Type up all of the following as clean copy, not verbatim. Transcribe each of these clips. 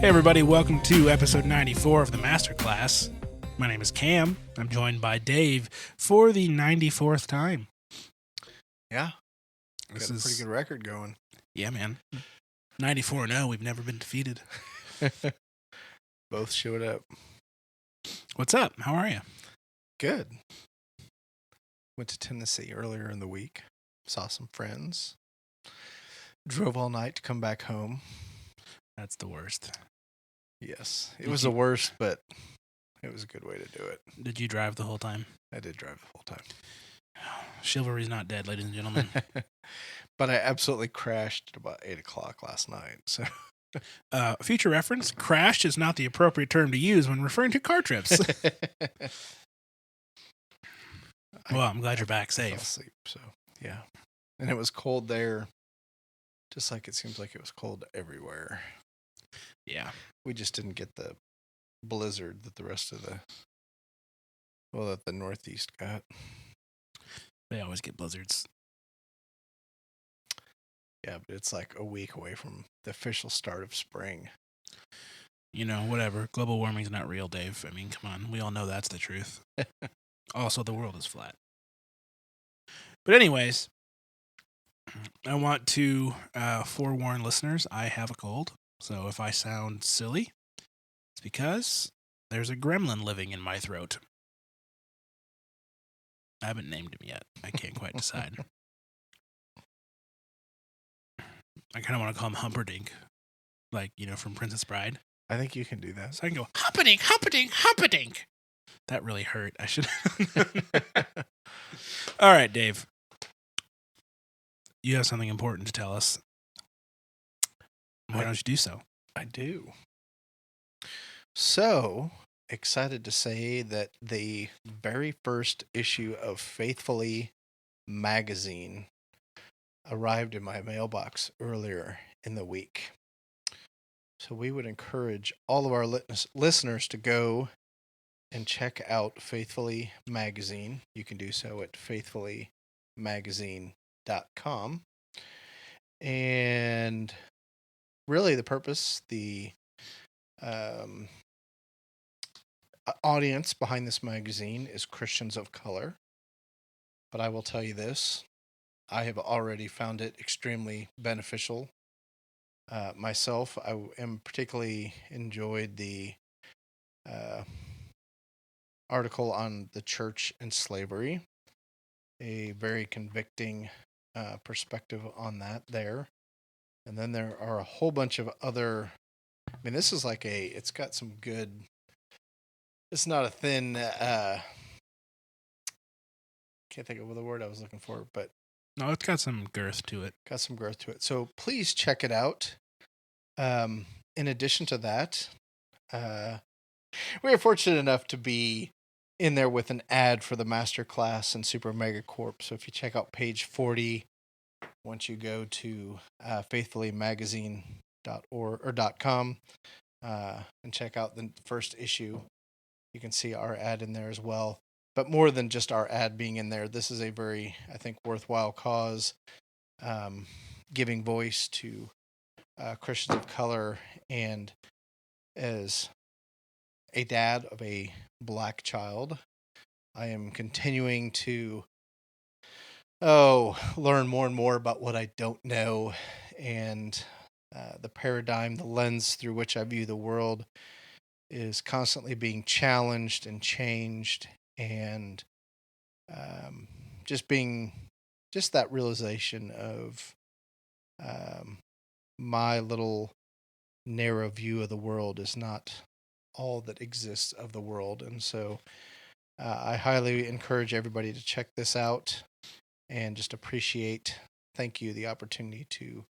Hey everybody, welcome to episode 94 of the Masterclass. My name is Cam. I'm joined by Dave for the 94th time. Yeah, This got a pretty good record going. Yeah, man. 94-0, we've never been defeated. Both showed up. What's up? How are you? Good. Went to Tennessee earlier in the week. Saw some friends. Drove all night to come back home. That's the worst. Yes, it was the worst, but it was a good way to do it. Did you drive the whole time? I did drive the whole time. Chivalry's not dead, ladies and gentlemen. But I absolutely crashed at about 8 o'clock last night. So, future reference, crashed is not the appropriate term to use when referring to car trips. Well, I'm glad you're back I fell safe. asleep, so yeah. And it was cold there, just like it seems like it was cold everywhere. Yeah. We just didn't get the blizzard that the rest of that the Northeast got. They always get blizzards. Yeah, but it's like a week away from the official start of spring. You know, whatever. Global warming's not real, Dave. I mean, come on. We all know that's the truth. Also, the world is flat. But anyways, I want to forewarn listeners, I have a cold. So if I sound silly, it's because there's a gremlin living in my throat. I haven't named him yet. I can't quite decide. I kind of want to call him Humperdinck. Like, you know, from Princess Bride. I think you can do that. So I can go, Humperdinck, Humperdinck, Humperdinck. That really hurt. I should. All right, Dave. You have something important to tell us. Why don't you do so? I do. So excited to say that the very first issue of Faithfully magazine arrived in my mailbox earlier in the week. So we would encourage all of our listeners to go and check out Faithfully magazine. You can do so at faithfullymagazine.com. And really the purpose, the audience behind this magazine is Christians of color. But I will tell you this, I have already found it extremely beneficial. Myself, I am particularly enjoyed the article on the church and slavery, a very convicting perspective on that there. And then there are a whole bunch of other, I mean, this is like it's got some good, it's not a thin, can't think of the word I was looking for, but No, it's got some girth to it. got some growth to it. So please check it out. In addition to that, we are fortunate enough to be in there with an ad for the Masterclass and Super Mega Corp. So if you check out page 40, once you go to faithfullymagazine.org or .com and check out the first issue, you can see our ad in there as well. But more than just our ad being in there, this is a very, I think, worthwhile cause, giving voice to Christians of color. And as a dad of a black child, I am continuing to learn more and more about what I don't know, and the paradigm, the lens through which I view the world is constantly being challenged and changed, and just that realization of my little narrow view of the world is not all that exists of the world. And so I highly encourage everybody to check this out and just thank you, the opportunity to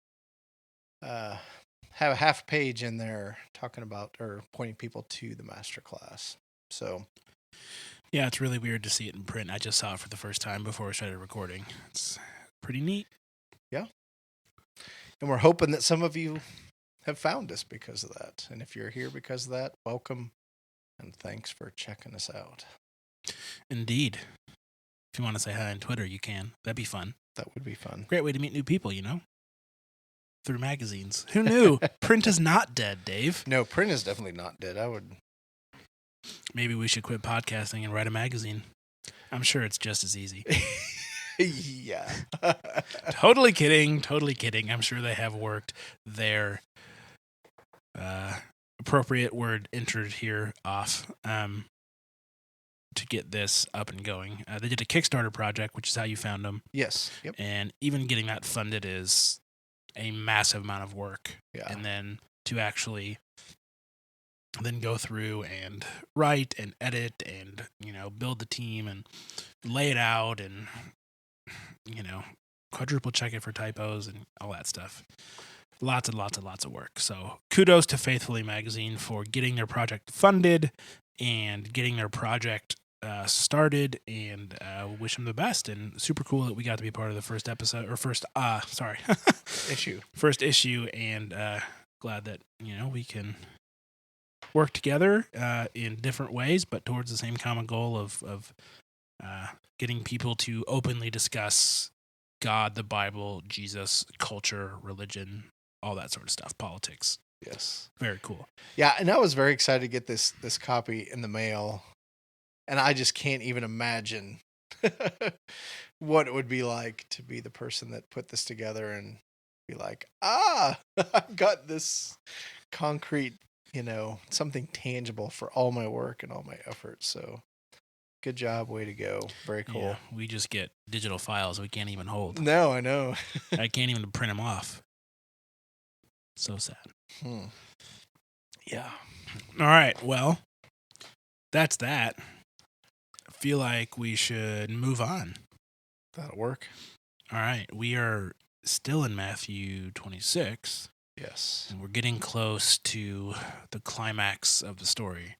have a half page in there talking about or pointing people to the Masterclass. So Yeah, it's really weird to see it in print. I just saw it for the first time before we started recording. It's pretty neat. Yeah. And we're hoping that some of you have found us because of that. And if you're here because of that, welcome. And thanks for checking us out. Indeed. If you want to say hi on Twitter, you can. That'd be fun. That would be fun. Great way to meet new people, you know? through magazines. Who knew? Print is not dead, Dave. No, print is definitely not dead. I would. Maybe we should quit podcasting and write a magazine. I'm sure it's just as easy. Yeah. Totally kidding. Totally kidding. I'm sure they have worked their appropriate word entered here off to get this up and going. They did a Kickstarter project, which is how you found them. Yes. Yep. And even getting that funded is a massive amount of work. Yeah. And then to actually then go through and write and edit and, build the team and lay it out and, quadruple check it for typos and all that stuff. Lots and lots and lots of work. So kudos to Faithfully Magazine for getting their project funded and getting their project started, and wish them the best. And super cool that we got to be part of the first episode or first issue, and glad that we can work together in different ways, but towards the same common goal of getting people to openly discuss God, the Bible, Jesus, culture, religion, all that sort of stuff, politics. Yes. Very cool. Yeah, and I was very excited to get this copy in the mail, and I just can't even imagine what it would be like to be the person that put this together and be like, I've got this concrete, something tangible for all my work and all my efforts. So good job. Way to go. Very cool. Yeah, we just get digital files we can't even hold. No, I know. I can't even print them off. So sad. Yeah. All right. Well, that's that. I feel like we should move on. That'll work. All right. We are still in Matthew 26. Yes. And we're getting close to the climax of the story.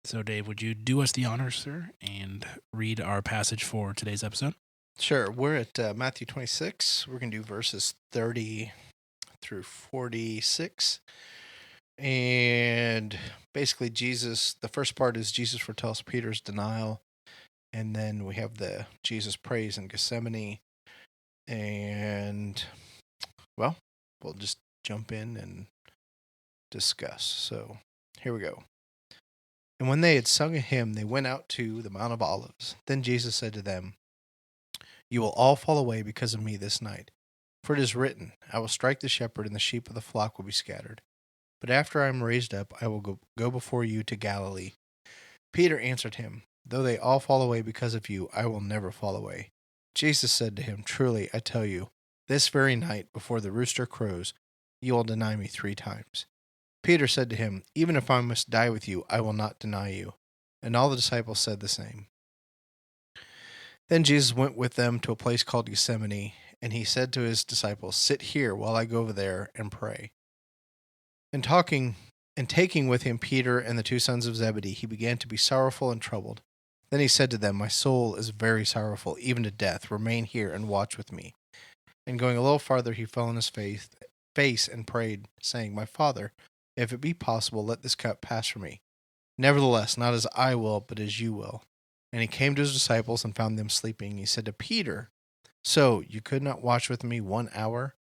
So, Dave, would you do us the honors, sir, and read our passage for today's episode? Sure. We're at Matthew 26. We're going to do verses 30 through 46. And basically the first part is Jesus foretells Peter's denial. And then we have the Jesus prays in Gethsemane. And, well, we'll just jump in and discuss. So here we go. And when they had sung a hymn, they went out to the Mount of Olives. Then Jesus said to them, "You will all fall away because of me this night. For it is written, I will strike the shepherd, and the sheep of the flock will be scattered. But after I am raised up, I will go before you to Galilee." Peter answered him, "Though they all fall away because of you, I will never fall away." Jesus said to him, "Truly, I tell you, this very night, before the rooster crows, you will deny me 3 times. Peter said to him, "Even if I must die with you, I will not deny you." And all the disciples said the same. Then Jesus went with them to a place called Gethsemane, and he said to his disciples, "Sit here while I go over there and pray." And taking with him Peter and the 2 sons of Zebedee, he began to be sorrowful and troubled. Then he said to them, "My soul is very sorrowful, even to death. Remain here and watch with me." And going a little farther, he fell on his face and prayed, saying, "My Father, if it be possible, let this cup pass from me. Nevertheless, not as I will, but as you will." And he came to his disciples and found them sleeping. He said to Peter, "So you could not watch with me 1 hour?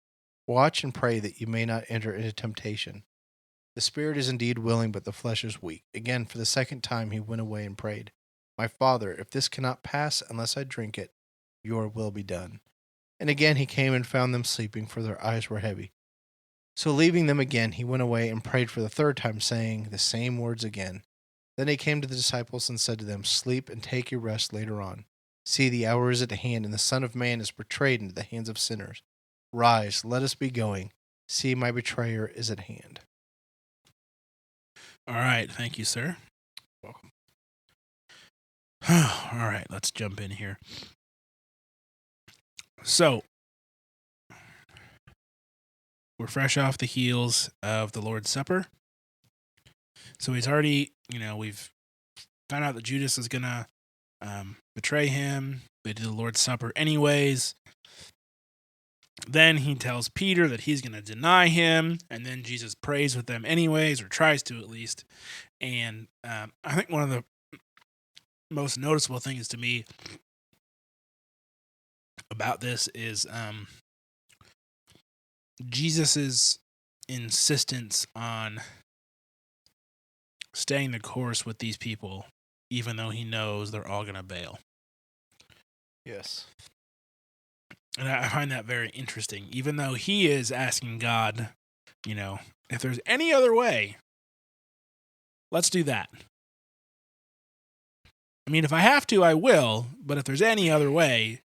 Watch and pray that you may not enter into temptation. The spirit is indeed willing, but the flesh is weak." Again, for the second time, he went away and prayed, "My Father, if this cannot pass unless I drink it, your will be done." And again he came and found them sleeping, for their eyes were heavy. So leaving them again, he went away and prayed for the 3rd time, saying the same words again. Then he came to the disciples and said to them, "Sleep and take your rest later on. See, the hour is at hand, and the Son of Man is betrayed into the hands of sinners. Rise, let us be going. See, my betrayer is at hand." All right. Thank you, sir. Welcome. All right. Let's jump in here. So, we're fresh off the heels of the Lord's Supper. So he's already, we've found out that Judas is going to betray him. They did the Lord's Supper anyways. Then he tells Peter that he's going to deny him. And then Jesus prays with them anyways, or tries to at least. And I think one of the most noticeable things to me about this is Jesus's insistence on staying the course with these people, even though he knows they're all going to bail. Yes. And I find that very interesting, even though he is asking God, if there's any other way, let's do that. I mean, if I have to, I will, but if there's any other way.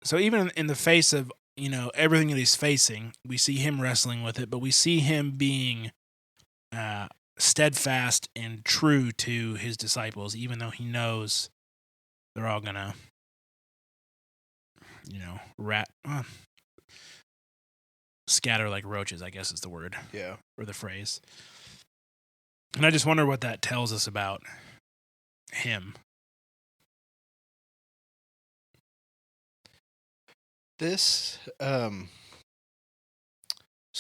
So even in the face of, everything that he's facing, we see him wrestling with it, but we see him being steadfast and true to his disciples, even though he knows they're all gonna, scatter like roaches, I guess is the word. Yeah. Or the phrase. And I just wonder what that tells us about him. This, so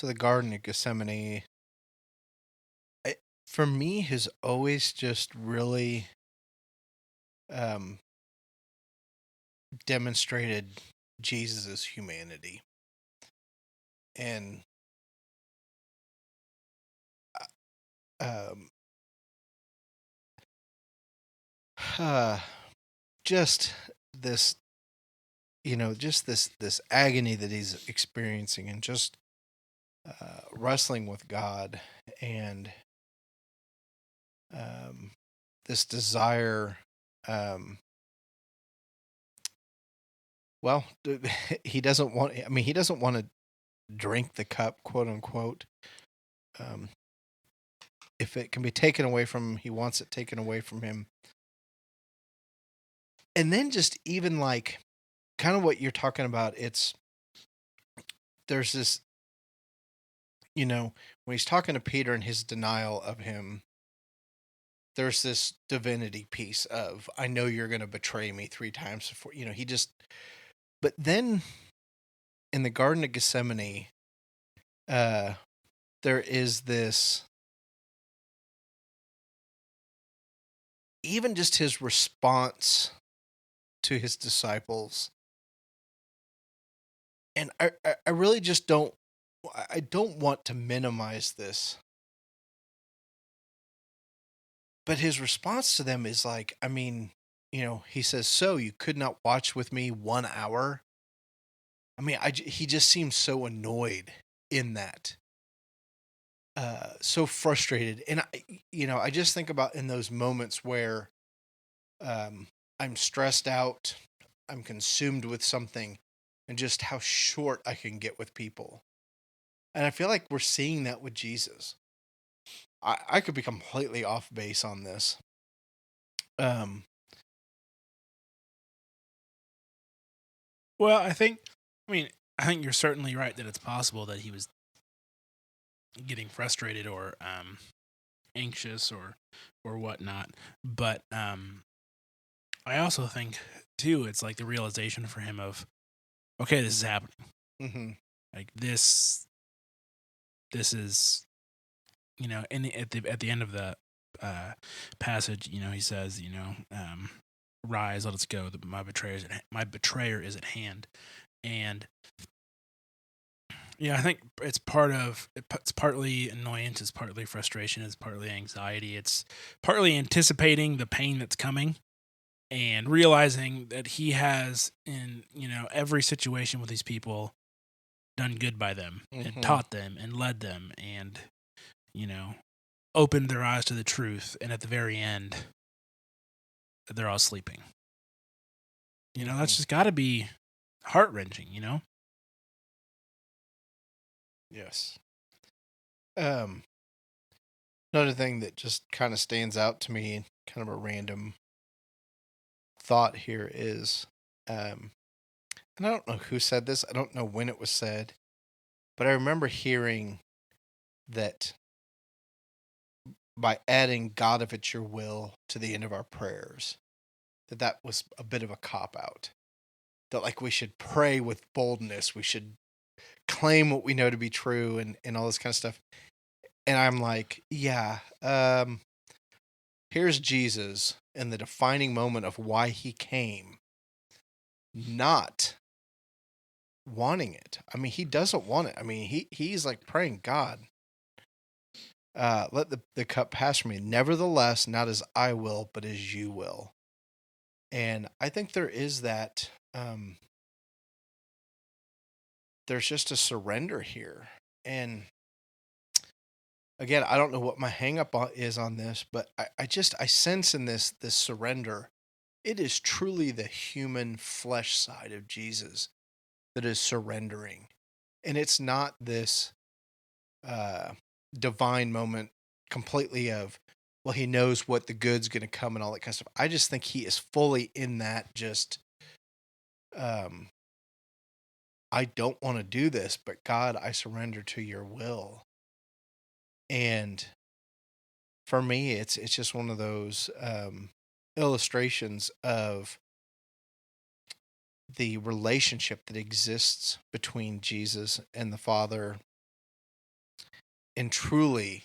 the Garden of Gethsemane, for me, has always just really demonstrated Jesus' humanity. And just this, just this agony that he's experiencing, and just wrestling with God, and this desire. Well, he doesn't want. I mean, he doesn't want to drink the cup, quote unquote. If it can be taken away from him, he wants it taken away from him. And then just even like kind of what you're talking about, there's this, when he's talking to Peter and his denial of him, there's this divinity piece of, I know you're going to betray me 3 times before, but then in the Garden of Gethsemane, there is this, even just his response to his disciples. And I really just don't want to minimize this. But his response to them is like, I mean, he says, so you could not watch with me 1 hour? I mean, he just seems so annoyed in that. So frustrated. And, I just think about in those moments where I'm stressed out, I'm consumed with something, and just how short I can get with people. And I feel like we're seeing that with Jesus. I could be completely off base on this. Well, I think you're certainly right that it's possible that he was getting frustrated or anxious or whatnot. But I also think too, it's like the realization for him of, okay, this is happening. Mm-hmm. Like this is, and at the end of the passage, he says, rise, let us go. My betrayer is at hand, and I think it's partly annoyance, it's partly frustration, it's partly anxiety, it's partly anticipating the pain that's coming, and realizing that he has in every situation with these people done good by them, and taught them and led them, and opened their eyes to the truth, and at the very end they're all sleeping. That's just got to be heart-wrenching. Yes. Another thing that just kind of stands out to me, kind of a random thought here, is and I don't know who said this, I don't know when it was said, but I remember hearing that by adding God, if it's your will, to the end of our prayers, that was a bit of a cop-out. That like we should pray with boldness, we should claim what we know to be true, and all this kind of stuff. And I'm like, yeah, here's Jesus in the defining moment of why he came, not wanting it. I mean, he doesn't want it. I mean, he's like praying, God, let the cup pass from me. Nevertheless, not as I will, but as you will. And I think there is that. There's just a surrender here, and again, I don't know what my hangup is on this, but I sense in this surrender, it is truly the human flesh side of Jesus that is surrendering, and it's not this divine moment completely of, well, he knows what the good's going to come and all that kind of stuff. I just think he is fully in that. Just, I don't want to do this, but God, I surrender to your will. And for me, it's just one of those illustrations of the relationship that exists between Jesus and the Father, and truly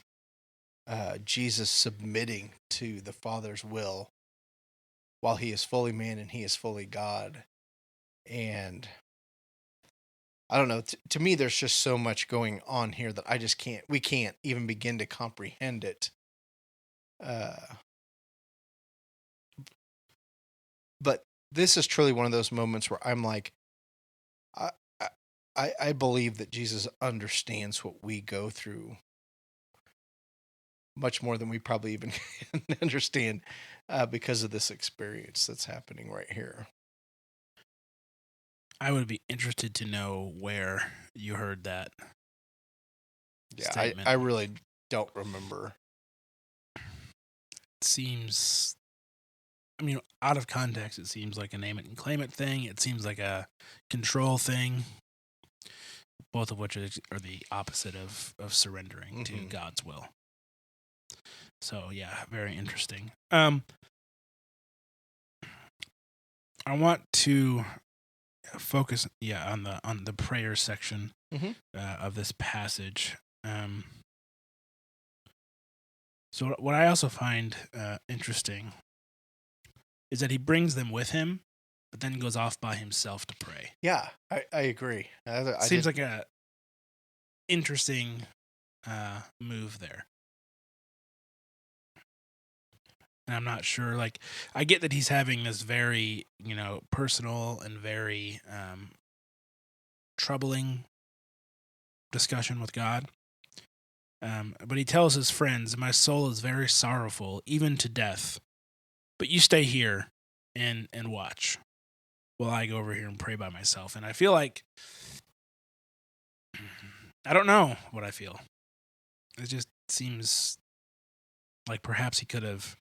Jesus submitting to the Father's will while he is fully man and he is fully God. And I don't know, to me, there's just so much going on here that we can't even begin to comprehend it. But this is truly one of those moments where I'm like, I believe that Jesus understands what we go through much more than we probably even can understand because of this experience that's happening right here. I would be interested to know where you heard that. Yeah, statement. I really don't remember. It seems, I mean, out of context, it seems like a name it and claim it thing. It seems like a control thing, both of which are the opposite of surrendering to God's will. So yeah, very interesting. I want to focus on the prayer section of this passage. So what I also find interesting is that he brings them with him, but then goes off by himself to pray. Yeah, I agree. Seems like a interesting move there. And I'm not sure, like, I get that he's having this very, personal and very troubling discussion with God. But he tells his friends, my soul is very sorrowful, even to death. But you stay here and watch while I go over here and pray by myself. And I feel like, I don't know what I feel. It just seems like perhaps he could have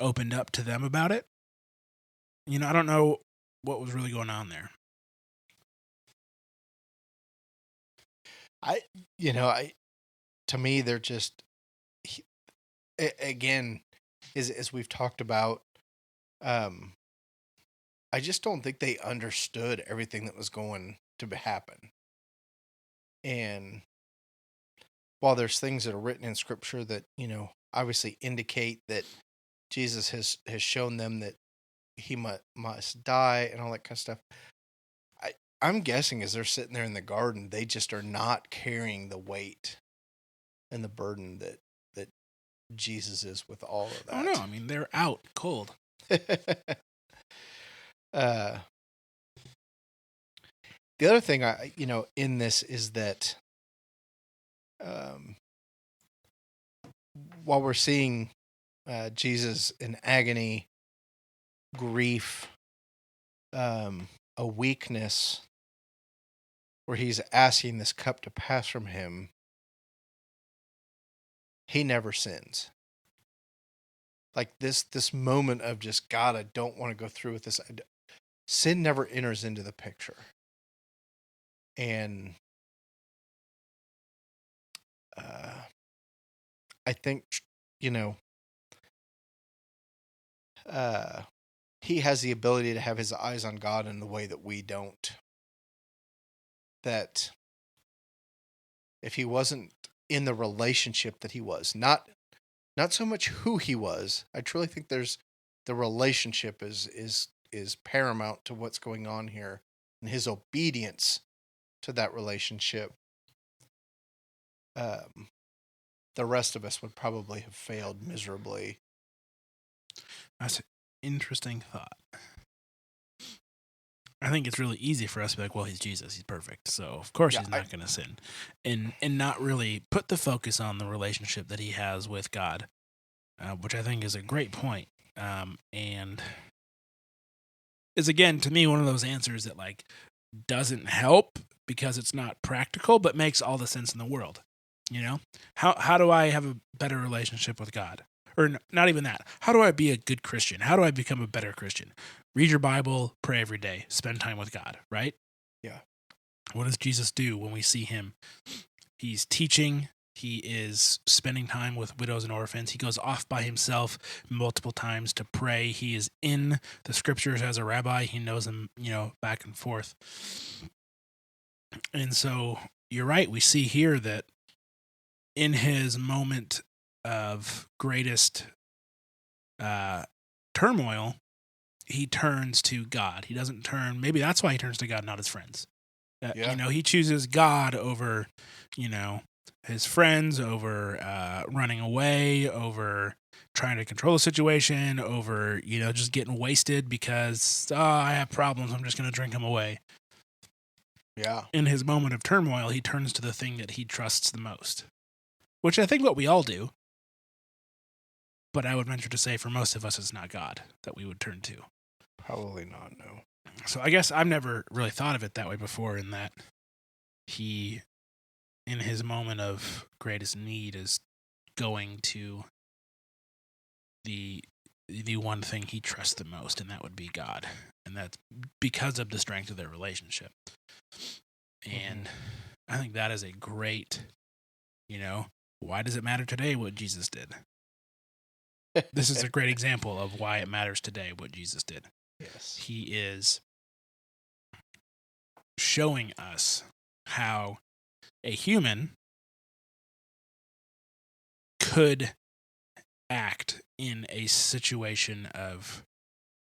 opened up to them about it. I don't know what was really going on there. To me, they're just, again, as we've talked about, I just don't think they understood everything that was going to happen. And while there's things that are written in Scripture that, obviously indicate that Jesus has shown them that he must die and all that kind of stuff, I'm guessing as they're sitting there in the garden, they just are not carrying the weight and the burden that Jesus is with all of that. Oh no, I mean, they're out cold. The other thing in this is that while we're seeing Jesus in agony, grief, a weakness, where he's asking this cup to pass from him, he never sins. Like this moment of just, God, I don't want to go through with this. Sin never enters into the picture. And I think, he has the ability to have his eyes on God in the way that we don't. That if he wasn't in the relationship that he was, not so much who he was, I truly think the relationship is is paramount to what's going on here, and his obedience to that relationship. The rest of us would probably have failed miserably. That's an interesting thought. I think it's really easy for us to be like, well, he's Jesus, he's perfect, so of course he's not going to sin, and not really put the focus on the relationship that he has with God, which I think is a great point, and is, again, to me, one of those answers that like doesn't help because it's not practical, but makes all the sense in the world. You know, how do I have a better relationship with God? Or not even that. How do I be a good Christian? How do I become a better Christian? Read your Bible, pray every day, spend time with God, right? Yeah. What does Jesus do when we see him? He's teaching. He is spending time with widows and orphans. He goes off by himself multiple times to pray. He is in the scriptures as a rabbi. He knows them, back and forth. And so you're right. We see here that in his moment of greatest turmoil, he turns to God. He doesn't turn, maybe that's why he turns to God, not his friends. He chooses God over, his friends, over running away, over trying to control the situation, over, just getting wasted because, I have problems, I'm just going to drink him away. Yeah. In his moment of turmoil, he turns to the thing that he trusts the most, which I think what we all do. But I would venture to say for most of us, it's not God that we would turn to. Probably not, no. So I guess I've never really thought of it that way before, in that he, in his moment of greatest need, is going to the one thing he trusts the most, and that would be God. And that's because of the strength of their relationship. And I think that is a great, why does it matter today what Jesus did? This is a great example of why it matters today what Jesus did. Yes. He is showing us how a human could act in a situation of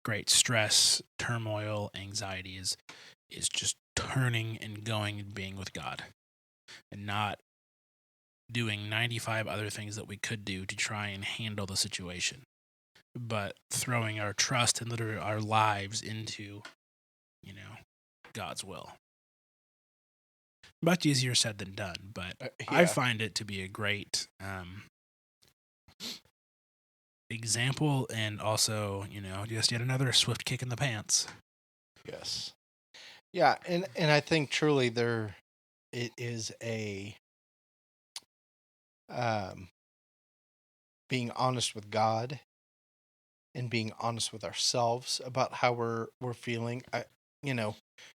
great stress, turmoil, anxiety, is just turning and going and being with God, and not doing 95 other things that we could do to try and handle the situation, but throwing our trust and literally our lives into, God's will. Much easier said than done, but yeah. I find it to be a great example, and also, just yet another swift kick in the pants. Yes. Yeah, and I think truly it is a being honest with God and being honest with ourselves about how we're feeling.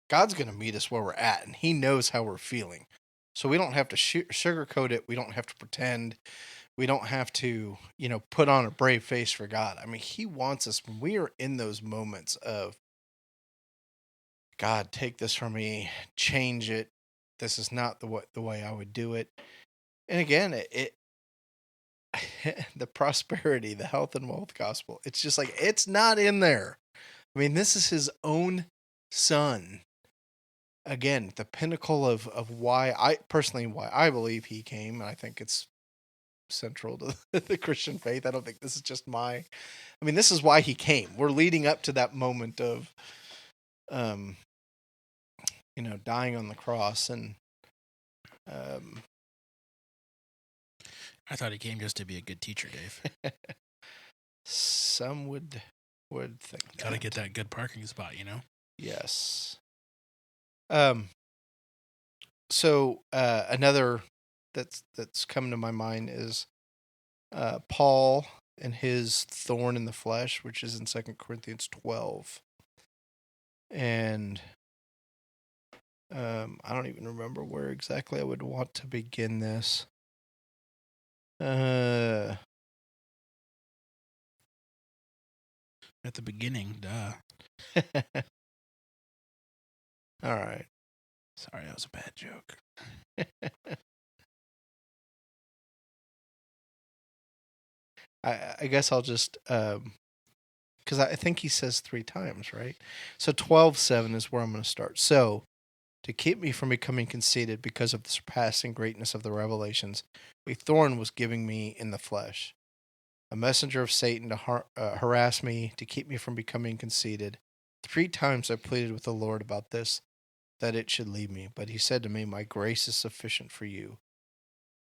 God's going to meet us where we're at, and he knows how we're feeling. So we don't have to sugarcoat it. We don't have to pretend. We don't have to, put on a brave face for God. I mean, he wants us when we are in those moments of, God, take this from me, change it. This is not the way I would do it. And again, it the prosperity, the health and wealth gospel, it's just like, it's not in there. I mean, this is his own son. Again, the pinnacle of why I believe he came, and I think it's central to the Christian faith. I don't think this is just this is why he came. We're leading up to that moment of dying on the cross, and I thought he came just to be a good teacher, Dave. Some would think Gotta get that good parking spot, Yes. So another that's come to my mind is Paul and his thorn in the flesh, which is in 2 Corinthians 12. And I don't even remember where exactly I would want to begin this. At the beginning, duh. All right. Sorry, that was a bad joke. I guess I'll just because I think he says 3 times, right? So 12:7 is where I'm going to start. So, to keep me from becoming conceited because of the surpassing greatness of the revelations, a thorn was giving me in the flesh, a messenger of Satan to harass me, to keep me from becoming conceited. 3 times I pleaded with the Lord about this, that it should leave me. But he said to me, my grace is sufficient for you,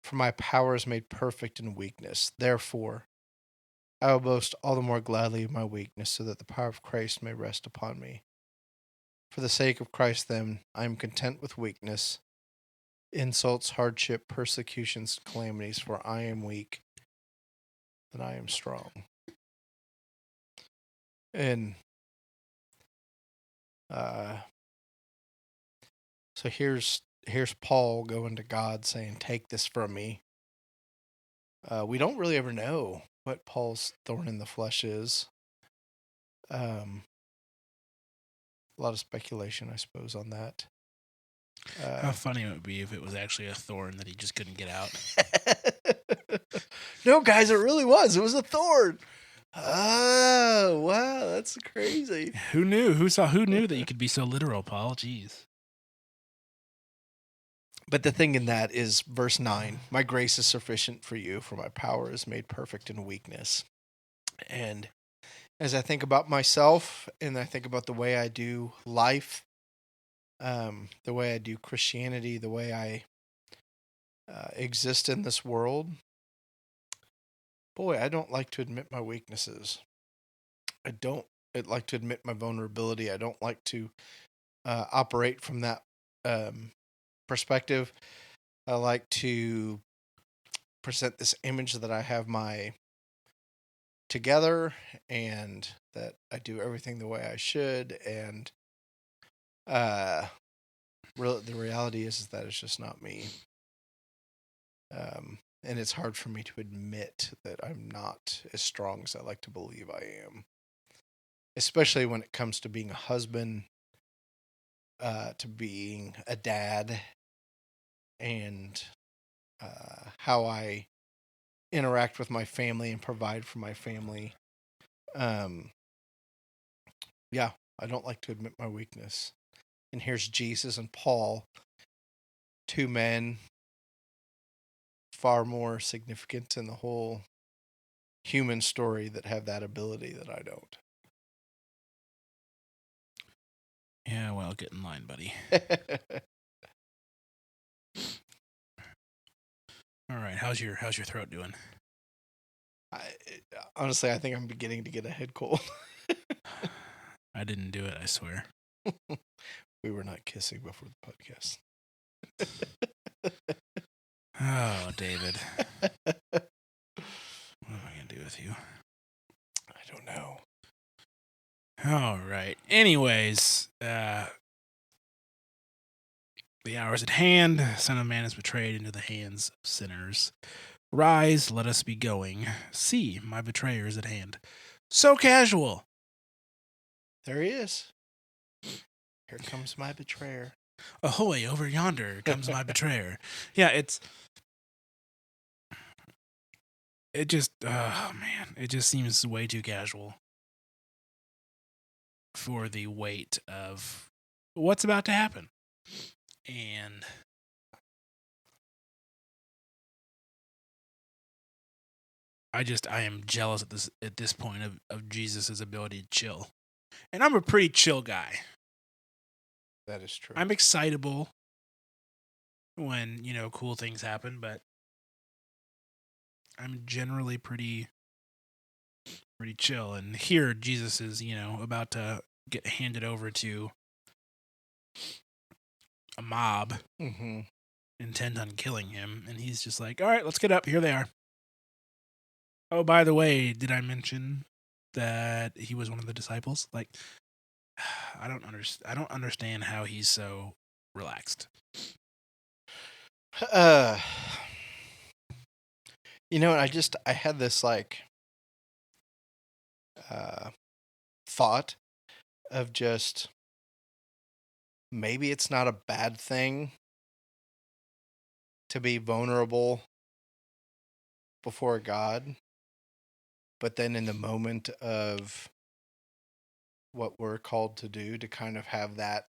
for my power is made perfect in weakness. Therefore, I will boast all the more gladly of my weakness, so that the power of Christ may rest upon me. For the sake of Christ, then, I am content with weakness, insults, hardship, persecutions, calamities, for I am weak, and I am strong. And so here's Paul going to God saying, take this from me. We don't really ever know what Paul's thorn in the flesh is. A lot of speculation, I suppose, on that. How funny it would be if it was actually a thorn that he just couldn't get out. No, guys, it really was. It was a thorn. Oh, wow, that's crazy. Who knew? Who knew that you could be so literal, Paul? Jeez. But the thing in that is verse 9, my grace is sufficient for you, for my power is made perfect in weakness. And as I think about myself and I think about the way I do life, the way I do Christianity, the way I exist in this world, boy, I don't like to admit my weaknesses. I don't like to admit my vulnerability. I don't like to operate from that perspective. I like to present this image that I have my together and that I do everything the way I should. And the reality is that it's just not me. And it's hard for me to admit that I'm not as strong as I like to believe I am, especially when it comes to being a husband, to being a dad, and how I interact with my family and provide for my family. Yeah, I don't like to admit my weakness. And here's Jesus and Paul, 2 men far more significant in the whole human story that have that ability that I don't. Yeah, well, get in line, buddy. All right, how's your throat doing? Honestly, I think I'm beginning to get a head cold. I didn't do it, I swear. We were not kissing before the podcast. Oh, David. What am I going to do with you? I don't know. All right. Anyways, the hour is at hand. Son of Man is betrayed into the hands of sinners. Rise, let us be going. See, my betrayer is at hand. So casual. There he is. Here comes my betrayer. Ahoy, over yonder comes my betrayer. Yeah, it just, oh man, it just seems way too casual for the weight of what's about to happen. And I am jealous at this point of Jesus' ability to chill. And I'm a pretty chill guy. That is true. I'm excitable when, cool things happen, but I'm generally pretty chill. And here Jesus is, about to get handed over to a mob intent on killing him. And he's just like, all right, let's get up. Here they are. Oh, by the way, did I mention that he was one of the disciples? Like, I don't understand how he's so relaxed. I had this thought of just maybe it's not a bad thing to be vulnerable before God, but then in the moment of what we're called to do, to kind of have that,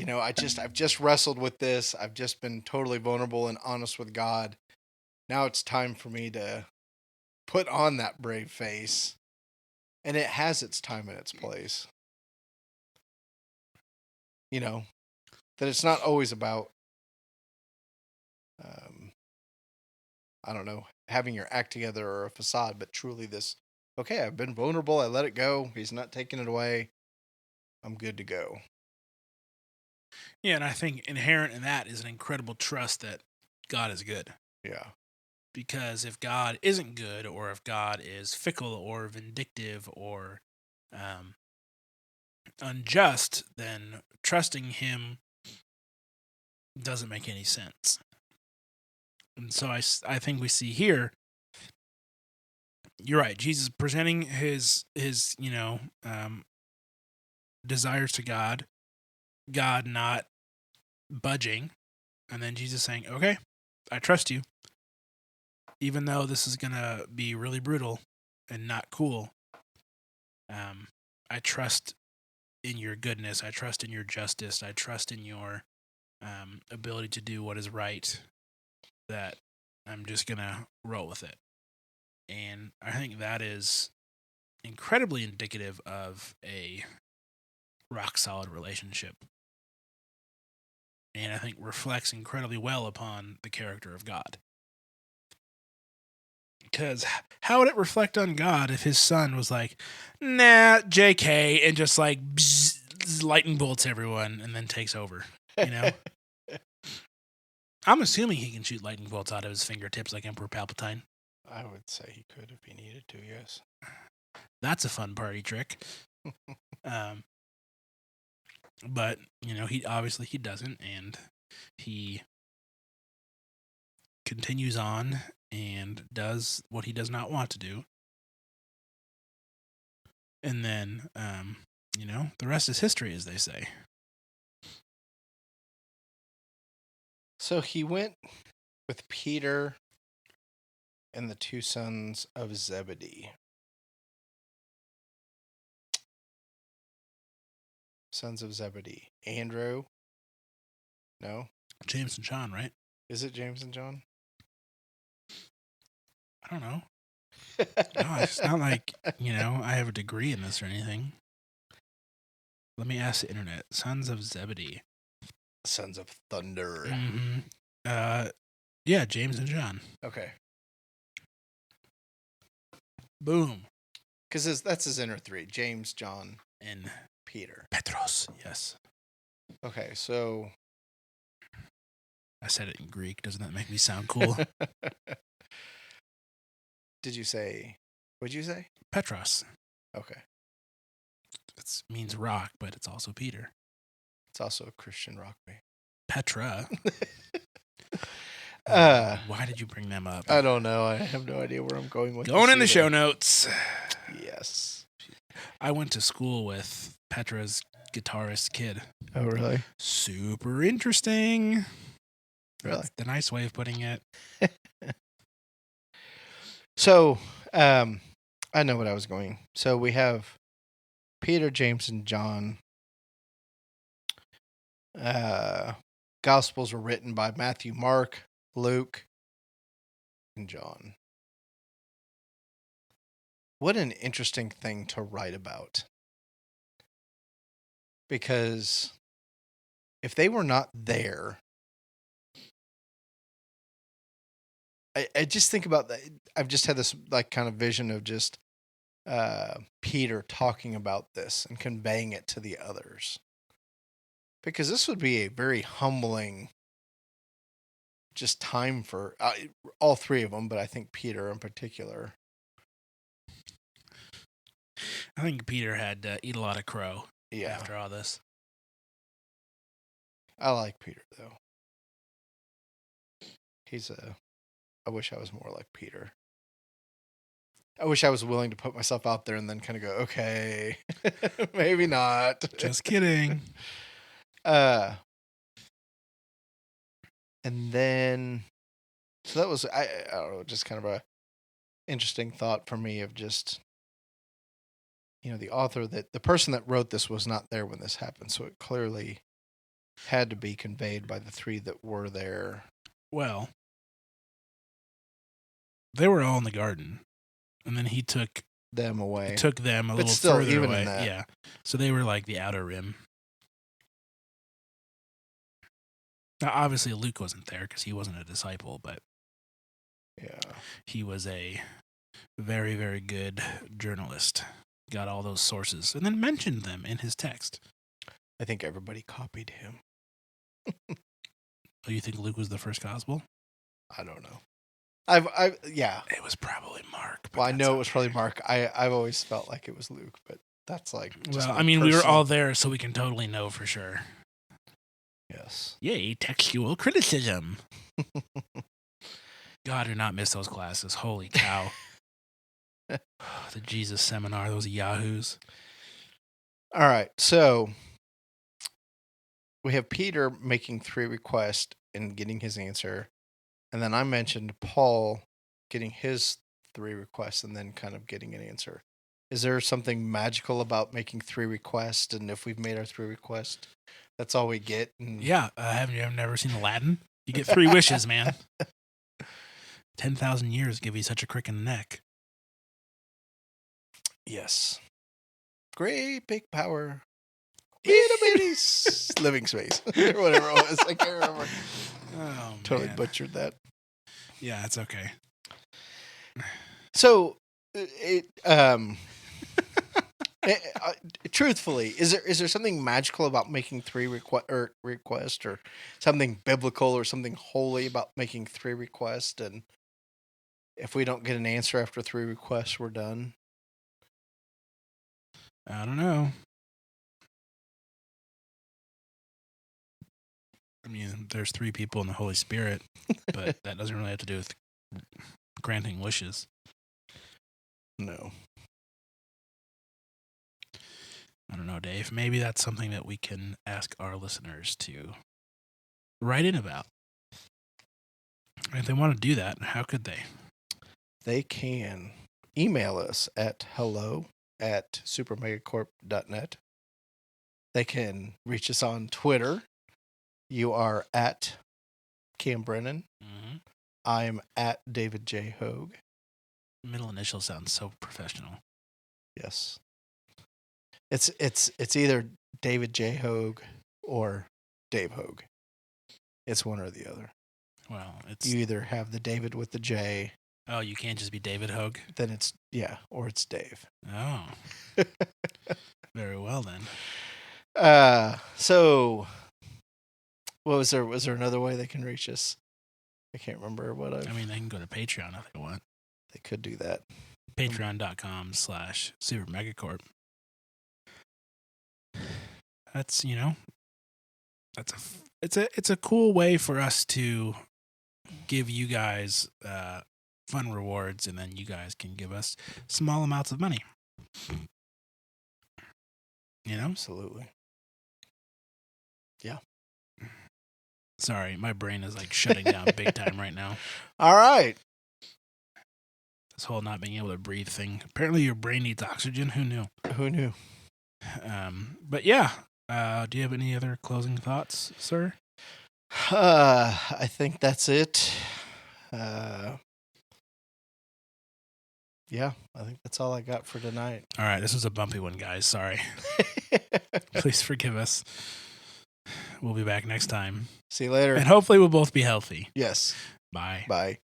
I've just wrestled with this. I've just been totally vulnerable and honest with God. Now it's time for me to put on that brave face. And it has its time and its place. That it's not always about, I don't know, having your act together or a facade, but truly this, okay, I've been vulnerable. I let it go. He's not taking it away. I'm good to go. Yeah, and I think inherent in that is an incredible trust that God is good. Yeah. Because if God isn't good, or if God is fickle or vindictive or unjust, then trusting him doesn't make any sense. And so I think we see here, you're right, Jesus presenting his desires to God, God not budging, and then Jesus saying, okay, I trust you. Even though this is going to be really brutal and not cool, I trust in your goodness. I trust in your justice. I trust in your ability to do what is right, that I'm just going to roll with it. And I think that is incredibly indicative of a rock-solid relationship. And I think reflects incredibly well upon the character of God. Because how would it reflect on God if his son was like, nah, JK, and just like bzz, lightning bolts everyone and then takes over, I'm assuming he can shoot lightning bolts out of his fingertips like Emperor Palpatine. I would say he could if he needed to, yes. That's a fun party trick. But, he obviously he doesn't, and he continues on and does what he does not want to do. And then, the rest is history, as they say. So he went with Peter and the two sons of Zebedee. Sons of Zebedee. Andrew? No? James and John, right? Is it James and John? I don't know. No, it's not like, I have a degree in this or anything. Let me ask the internet. Sons of Zebedee. Sons of Thunder. Mm-hmm. Yeah, James and John. Okay. Boom. Because that's his inner three. James, John, and Peter. Petros, yes. Okay, so... I said it in Greek. Doesn't that make me sound cool? Did you say... What'd you say? Petros. Okay. It means rock, but it's also Peter. It's also a Christian rock band. Petra. Why did you bring them up? I don't know. I have no idea where I'm going with Going in the show notes. Yes. I went to school with Petra's guitarist kid. Oh, really? Super interesting. Really? That's the nice way of putting it. So, I know what I was going. So we have Peter, James, and John. Gospels were written by Matthew, Mark, Luke, and John. What an interesting thing to write about. Because if they were not there, I just think about that. I've just had this like kind of vision of just Peter talking about this and conveying it to the others. Because this would be a very humbling just time for all three of them, but I think Peter in particular. I think Peter had to eat a lot of crow Yeah. after all this. I like Peter, though. I wish I was more like Peter. I wish I was willing to put myself out there and then kind of go, okay, maybe not. Just kidding. And then, so that was, I don't know, just kind of a interesting thought for me of just the author, that the person that wrote this was not there when this happened, so it clearly had to be conveyed by the three that were there. Well, they were all in the garden, and then he took them away. them a But little still, further even away. in that. Yeah, so they were like the outer rim. Now, obviously, Luke wasn't there because he wasn't a disciple, but Yeah. he was a very, very good journalist. Got all those sources and then mentioned them in his text. I think everybody copied him. Oh, you think Luke was the first gospel? I don't know. Yeah. It was probably Mark. Well, I know it was probably Mark. I've always felt like it was Luke, but that's like. Well, I mean, we were all there, so we can totally know for sure. Yes. Yay, textual criticism. God, do not miss those classes. Holy cow. The Jesus seminar, those yahoos. All right. So we have Peter making 3 requests and getting his answer. And then I mentioned Paul getting his 3 requests and then kind of getting an answer. Is there something magical about making 3 requests? And if we've made our 3 requests, that's all we get? And... Yeah. Have you never seen Aladdin? You get 3 wishes, man. 10,000 years give you such a crick in the neck. Yes. Great big power. Itty bitty living space. Or whatever it was. I can't remember. Oh, Totally man. butchered that. Yeah, it's okay. So, truthfully, is there something magical about making 3 requests, or something biblical or something holy about making 3 requests? And if we don't get an answer after 3 requests, we're done. I don't know. I mean, there's 3 people in the Holy Spirit, but that doesn't really have to do with granting wishes. No. I don't know, Dave. Maybe that's something that we can ask our listeners to write in about. If they want to do that, how could they? They can email us at hello@supermegacorp.net. They can reach us on Twitter. You are at Cam Brennan. Mm-hmm. I'm at David J. Hogue. Middle initial sounds so professional. Yes. It's either David J. Hogue or Dave Hogue. It's one or the other. Well, it's... You either have the David with the J. Oh, you can't just be David Hogue? Then it's, or it's Dave. Oh. Very well, then. So, what was there? Was there another way they can reach us? I can't remember what I mean, they can go to Patreon if they want. They could do that. Patreon.com/SuperMegacorp. That's, it's a cool way for us to give you guys fun rewards, and then you guys can give us small amounts of money. Absolutely. Yeah. Sorry, my brain is like shutting down big time right now. All right. This whole not being able to breathe thing. Apparently your brain needs oxygen. Who knew? Who knew? But yeah. Do you have any other closing thoughts, sir? I think that's it. Yeah, I think that's all I got for tonight. All right, this was a bumpy one, guys. Sorry. Please forgive us. We'll be back next time. See you later. And hopefully we'll both be healthy. Yes. Bye. Bye.